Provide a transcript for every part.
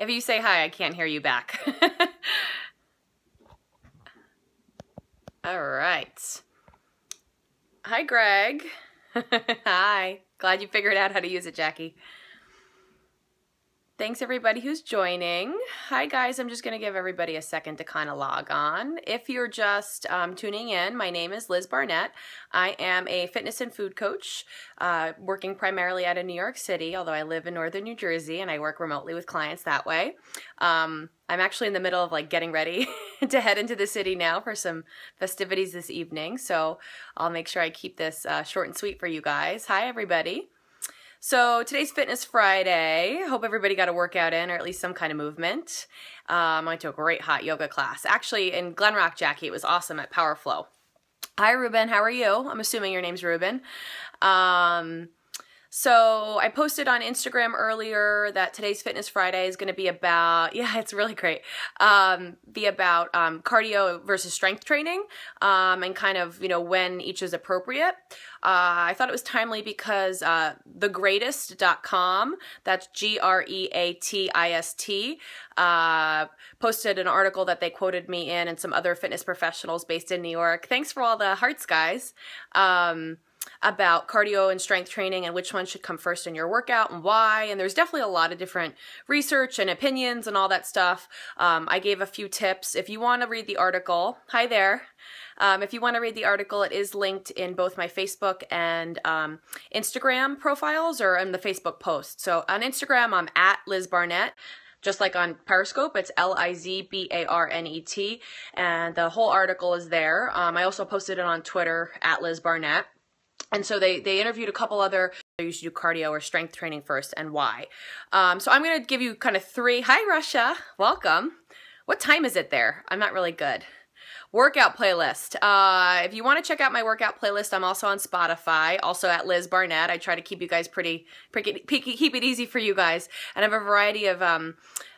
If you say hi, I can't hear you back. All right. Hi, Greg. Hi. Glad you figured out how to use it, Jackie. Thanks everybody who's joining. Hi guys, I'm just going to give everybody a second to kind of log on. If you're just tuning in, my name is Liz Barnett. I am a fitness and food coach working primarily out of New York City, although I live in northern New Jersey and I work remotely with clients that way. I'm actually in the middle of like getting ready to head into the city now for some festivities this evening, so I'll make sure I keep this short and sweet for you guys. Hi everybody. So today's Fitness Friday. Hope everybody got a workout in, or at least some kind of movement. I went to a great hot yoga class. Actually, in Glen Rock, Jackie, it was awesome at Power Flow. Hi, Ruben. How are you? I'm assuming your name's Ruben. So I posted on Instagram earlier that today's Fitness Friday is going to be about, yeah, it's really great, be about cardio versus strength training and kind of, you know, when each is appropriate. I thought it was timely because thegreatist.com, that's Greatist, posted an article that they quoted me in and some other fitness professionals based in New York. Thanks for all the hearts, guys. About cardio and strength training and which one should come first in your workout and why. And there's definitely a lot of different research and opinions and all that stuff. I gave a few tips. If you want to read the article, hi there. If you want to read the article, it is linked in both my Facebook and Instagram profiles or in the Facebook post. So on Instagram, I'm at Liz Barnett. Just like on Periscope, it's LIZBARNET, and the whole article is there. I also posted it on Twitter at Liz Barnett. And so they interviewed a couple other, you should do cardio or strength training first and why. So I'm going to give you kind of three. Hi, Russia. Welcome. What time is it there? I'm not really good. Workout playlist. If you want to check out my workout playlist, I'm also on Spotify, also at Liz Barnett. I try to keep you guys keep it easy for you guys. And I have a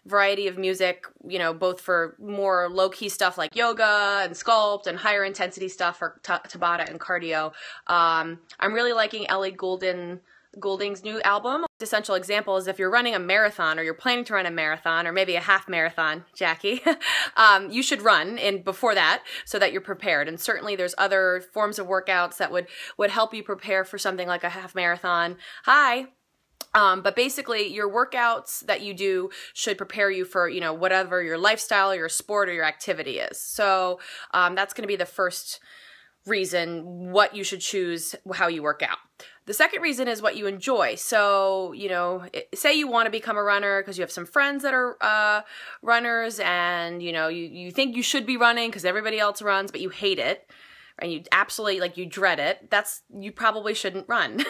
variety of music, you know, both for more low-key stuff like yoga and sculpt and higher intensity stuff for Tabata and cardio. I'm really liking Ellie Goulding's new album. Essential example is if you're running a marathon or you're planning to run a marathon or maybe a half marathon, Jackie, you should run in before that so that you're prepared. And certainly there's other forms of workouts that would help you prepare for something like a half marathon. Hi. But basically your workouts that you do should prepare you for, you know, whatever your lifestyle, your sport, or your activity is. So that's going to be the first reason what you should choose how you work out. The second reason is what you enjoy. So, you know, say you want to become a runner because you have some friends that are runners and, you know, you think you should be running because everybody else runs, but you hate it. And you absolutely, like, you dread it, you probably shouldn't run.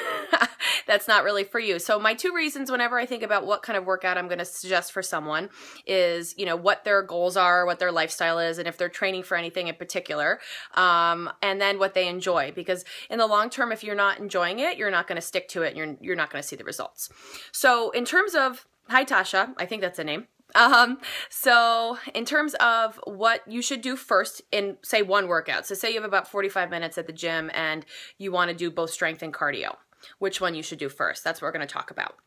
That's not really for you. So my two reasons whenever I think about what kind of workout I'm going to suggest for someone is, you know, what their goals are, what their lifestyle is, and if they're training for anything in particular, and then what they enjoy. Because in the long term, if you're not enjoying it, you're not going to stick to it, and you're not going to see the results. So in terms of, hi Tasha, I think that's a name. So in terms of what you should do first in, say, one workout. So say you have about 45 minutes at the gym and you want to do both strength and cardio. Which one you should do first? That's what we're going to talk about.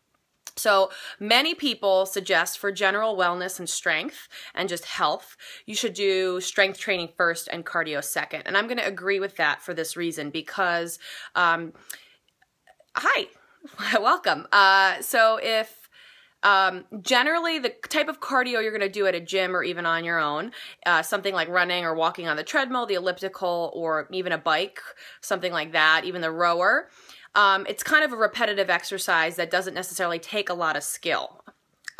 So many people suggest for general wellness and strength and just health, you should do strength training first and cardio second. And I'm going to agree with that for this reason because, hi, welcome. So if generally the type of cardio you're going to do at a gym or even on your own, something like running or walking on the treadmill, the elliptical, or even a bike, something like that, even the rower, it's kind of a repetitive exercise that doesn't necessarily take a lot of skill.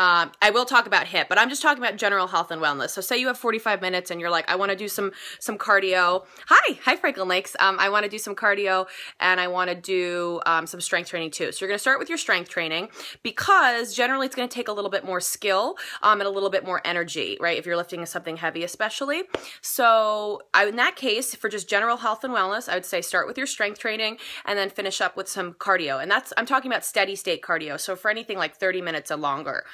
I will talk about HIIT, but I'm just talking about general health and wellness. So say you have 45 minutes and you're like, I want to do some cardio. Hi Franklin Lakes. I want to do some cardio and I want to do some strength training too. So you're going to start with your strength training because generally it's going to take a little bit more skill and a little bit more energy, right? If you're lifting something heavy especially. So in that case, for just general health and wellness, I would say start with your strength training and then finish up with some cardio. And I'm talking about steady state cardio. So for anything like 30 minutes or longer.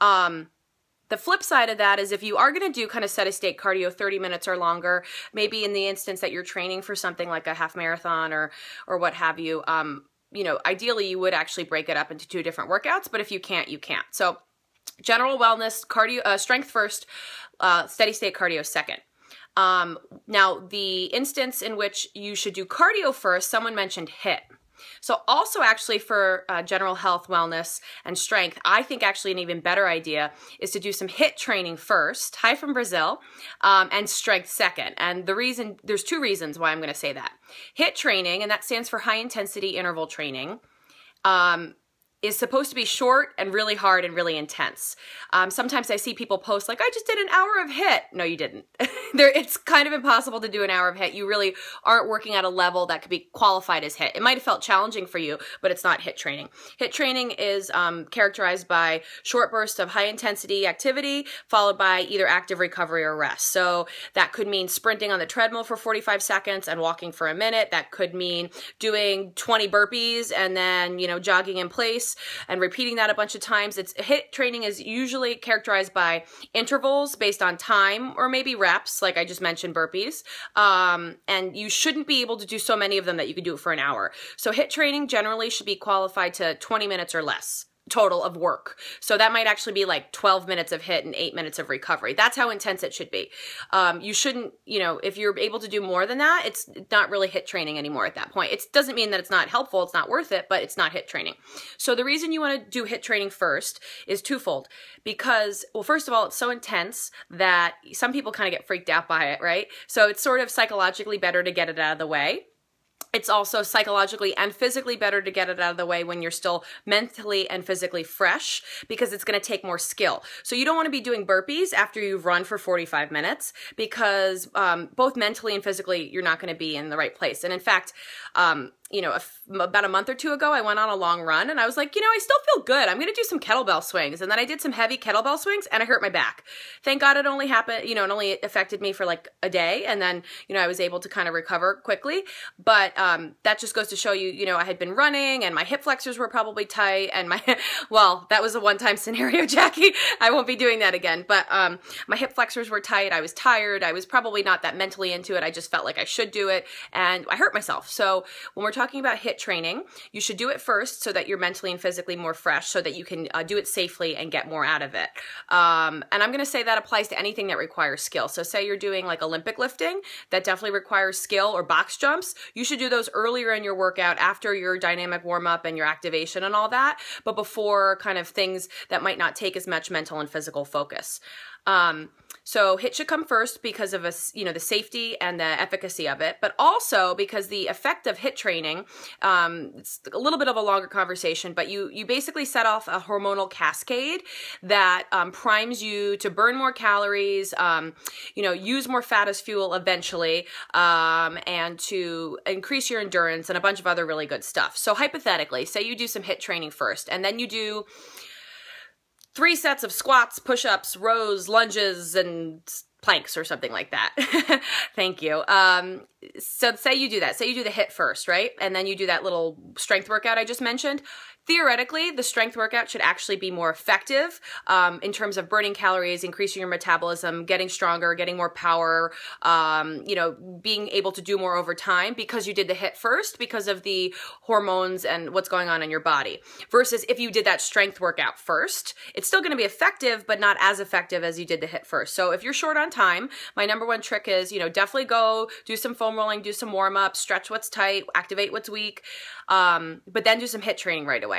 The flip side of that is if you are going to do kind of steady state cardio 30 minutes or longer, maybe in the instance that you're training for something like a half marathon or what have you, you know, ideally you would actually break it up into two different workouts, but if you can't, you can't. So General wellness, cardio, strength first, steady state cardio second. Now, the instance in which you should do cardio first, someone mentioned HIIT. So also actually for general health, wellness, and strength, I think actually an even better idea is to do some HIIT training first, hi from Brazil, and strength second. And there's two reasons why I'm going to say that. HIIT training, and that stands for high intensity interval training, is supposed to be short and really hard and really intense. Sometimes I see people post like, I just did an hour of HIIT. No, you didn't. It's kind of impossible to do an hour of HIIT. You really aren't working at a level that could be qualified as HIIT. It might have felt challenging for you, but it's not HIIT training. HIIT training is characterized by short bursts of high intensity activity followed by either active recovery or rest. So that could mean sprinting on the treadmill for 45 seconds and walking for a minute. That could mean doing 20 burpees and then, jogging in place and repeating that a bunch of times. HIIT training is usually characterized by intervals based on time or maybe reps, like I just mentioned, burpees. And you shouldn't be able to do so many of them that you could do it for an hour. So HIIT training generally should be qualified to 20 minutes or less total of work. So that might actually be like 12 minutes of HIIT and 8 minutes of recovery. That's how intense it should be. You shouldn't, if you're able to do more than that, it's not really HIIT training anymore at that point. It doesn't mean that it's not helpful, it's not worth it, but it's not HIIT training. So the reason you want to do HIIT training first is twofold. Because, well, first of all, it's so intense that some people kind of get freaked out by it, right? So it's sort of psychologically better to get it out of the way. It's also psychologically and physically better to get it out of the way when you're still mentally and physically fresh, because it's going to take more skill. So you don't want to be doing burpees after you've run for 45 minutes because both mentally and physically you're not going to be in the right place. And in fact, about a month or two ago, I went on a long run and I was like, I still feel good. I'm going to do some kettlebell swings. And then I did some heavy kettlebell swings and I hurt my back. Thank God it only happened, it only affected me for like a day. And then, I was able to kind of recover quickly. But that just goes to show you, I had been running and my hip flexors were probably tight and well, that was a one-time scenario, Jackie. I won't be doing that again. But my hip flexors were tight. I was tired. I was probably not that mentally into it. I just felt like I should do it and I hurt myself. So when we're talking about HIIT training, you should do it first so that you're mentally and physically more fresh so that you can do it safely and get more out of it. And I'm going to say that applies to anything that requires skill. So say you're doing like Olympic lifting, that definitely requires skill, or box jumps. You should do those earlier in your workout after your dynamic warm up and your activation and all that, but before kind of things that might not take as much mental and physical focus. So HIIT should come first because of the safety and the efficacy of it, but also because the effect of HIIT training, it's a little bit of a longer conversation, but you basically set off a hormonal cascade that primes you to burn more calories, use more fat as fuel eventually, and to increase your endurance and a bunch of other really good stuff. So hypothetically, say you do some HIIT training first, and then you do 3 sets of squats, push-ups, rows, lunges, and planks or something like that. Thank you. So say you do that. Say you do the HIIT first, right? And then you do that little strength workout I just mentioned. Theoretically, the strength workout should actually be more effective in terms of burning calories, increasing your metabolism, getting stronger, getting more power, being able to do more over time because you did the HIIT first because of the hormones and what's going on in your body. Versus if you did that strength workout first, it's still going to be effective, but not as effective as you did the HIIT first. So if you're short on time, my number one trick is, definitely go do some foam rolling, do some warm up, stretch what's tight, activate what's weak, but then do some HIIT training right away.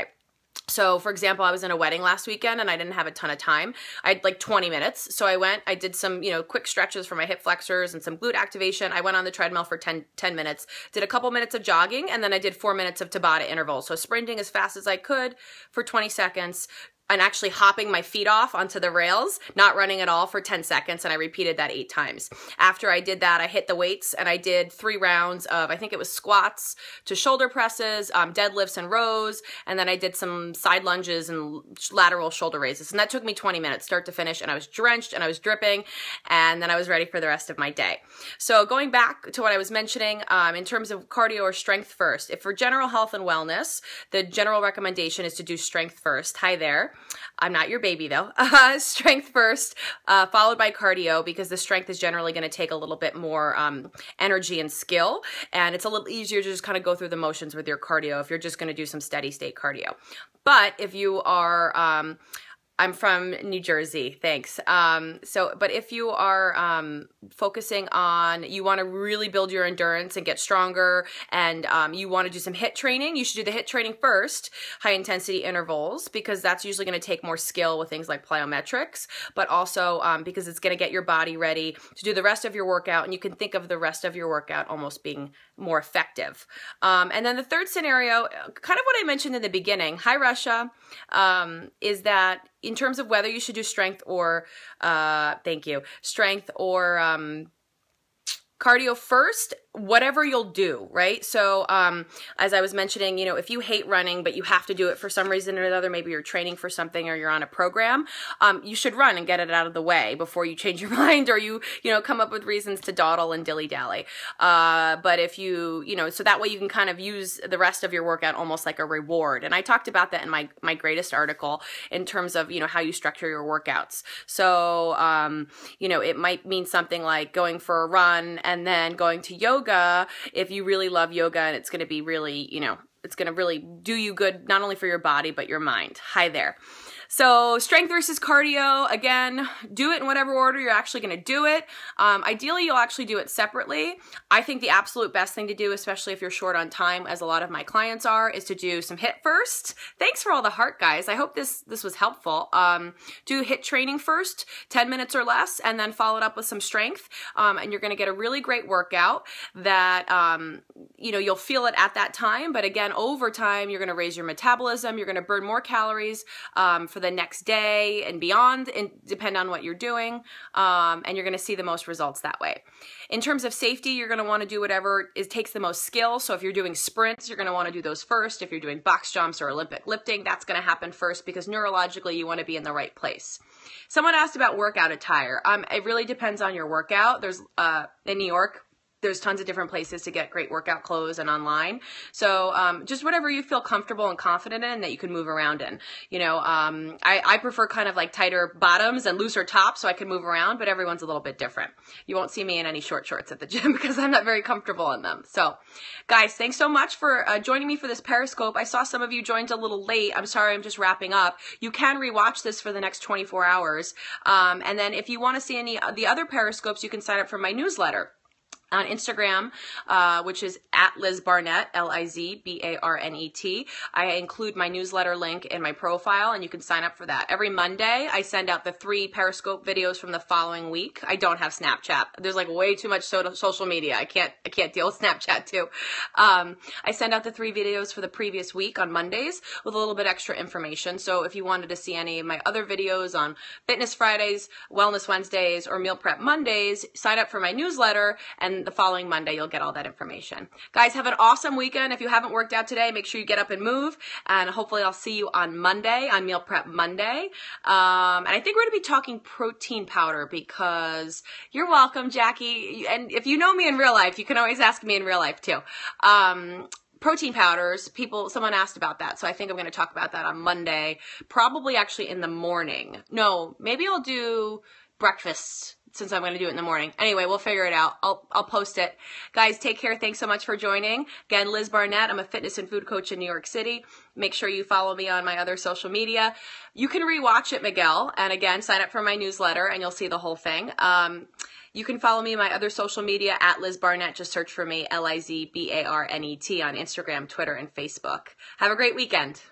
So for example, I was in a wedding last weekend and I didn't have a ton of time. I had like 20 minutes. So I did some, quick stretches for my hip flexors and some glute activation. I went on the treadmill for 10 minutes, did a couple minutes of jogging, and then I did 4 minutes of Tabata intervals. So sprinting as fast as I could for 20 seconds, and actually hopping my feet off onto the rails, not running at all for 10 seconds, and I repeated that 8 times. After I did that, I hit the weights, and I did 3 rounds of, I think it was squats to shoulder presses, deadlifts and rows, and then I did some side lunges and lateral shoulder raises, and that took me 20 minutes, start to finish, and I was drenched, and I was dripping, and then I was ready for the rest of my day. So going back to what I was mentioning, in terms of cardio or strength first, if for general health and wellness, the general recommendation is to do strength first. Hi there. I'm not your baby though. Strength first, followed by cardio, because the strength is generally going to take a little bit more energy and skill, and it's a little easier to just kind of go through the motions with your cardio if you're just going to do some steady state cardio. But if you are I'm from New Jersey, thanks. But if you are focusing on, you want to really build your endurance and get stronger, and you want to do some HIIT training, you should do the HIIT training first, high intensity intervals, because that's usually going to take more skill with things like plyometrics, but also because it's going to get your body ready to do the rest of your workout, and you can think of the rest of your workout almost being more effective. And then the third scenario, kind of what I mentioned in the beginning, hi Russia, is that in terms of whether you should do strength or, strength or cardio first, whatever you'll do, right? So as I was mentioning, you know, if you hate running, but you have to do it for some reason or another, maybe you're training for something or you're on a program, you should run and get it out of the way before you change your mind or you know, come up with reasons to dawdle and dilly-dally. But if you know, so that way you can kind of use the rest of your workout almost like a reward. And I talked about that in my greatest article in terms of, you know, how you structure your workouts. So, you know, it might mean something like going for a run and then going to yoga if you really love yoga, and it's going to be really, you know, it's going to really do you good, not only for your body, but your mind. Hi there. So strength versus cardio, again, do it in whatever order you're actually going to do it. Ideally, you'll actually do it separately. I think the absolute best thing to do, especially if you're short on time, as a lot of my clients are, is to do some HIIT first. Thanks for all the heart, guys. I hope this was helpful. Do HIIT training first, 10 minutes or less, and then follow it up with some strength. And you're going to get a really great workout that, you know, you'll feel it at that time. But again, over time, you're going to raise your metabolism. You're going to burn more calories for the next day and beyond, and depend on what you're doing, and you're going to see the most results that way. In terms of safety, you're going to want to do whatever takes the most skill. So if you're doing sprints, you're going to want to do those first. If you're doing box jumps or Olympic lifting, that's going to happen first, because neurologically you want to be in the right place. Someone asked about workout attire. It really depends on your workout. There's in New York, there's tons of different places to get great workout clothes and online. So just whatever you feel comfortable and confident in that you can move around in. You know, I prefer kind of like tighter bottoms and looser tops so I can move around, but everyone's a little bit different. You won't see me in any short shorts at the gym because I'm not very comfortable in them. So guys, thanks so much for joining me for this Periscope. I saw some of you joined a little late. I'm sorry, I'm just wrapping up. You can rewatch this for the next 24 hours. And then if you want to see any of the other Periscopes, you can sign up for my newsletter on Instagram, which is at Liz Barnett, Lizbarnet. I include my newsletter link in my profile, and you can sign up for that. Every Monday, I send out the 3 Periscope videos from the following week. I don't have Snapchat. There's like way too much social media. I can't deal with Snapchat too. I send out the 3 videos for the previous week on Mondays with a little bit extra information. So if you wanted to see any of my other videos on Fitness Fridays, Wellness Wednesdays, or Meal Prep Mondays, sign up for my newsletter, and the following Monday, you'll get all that information. Guys, have an awesome weekend. If you haven't worked out today, make sure you get up and move. And hopefully I'll see you on Monday, on Meal Prep Monday. And I think we're going to be talking protein powder, because you're welcome, Jackie. And if you know me in real life, you can always ask me in real life too. Protein powders, someone asked about that. So I think I'm going to talk about that on Monday, probably actually in the morning. No, maybe I'll do breakfast, since I'm going to do it in the morning. Anyway, we'll figure it out. I'll post it. Guys, take care. Thanks so much for joining. Again, Liz Barnett. I'm a fitness and food coach in New York City. Make sure you follow me on my other social media. You can rewatch it, Miguel. And again, sign up for my newsletter and you'll see the whole thing. You can follow me on my other social media at Liz Barnett. Just search for me, Lizbarnet, on Instagram, Twitter, and Facebook. Have a great weekend.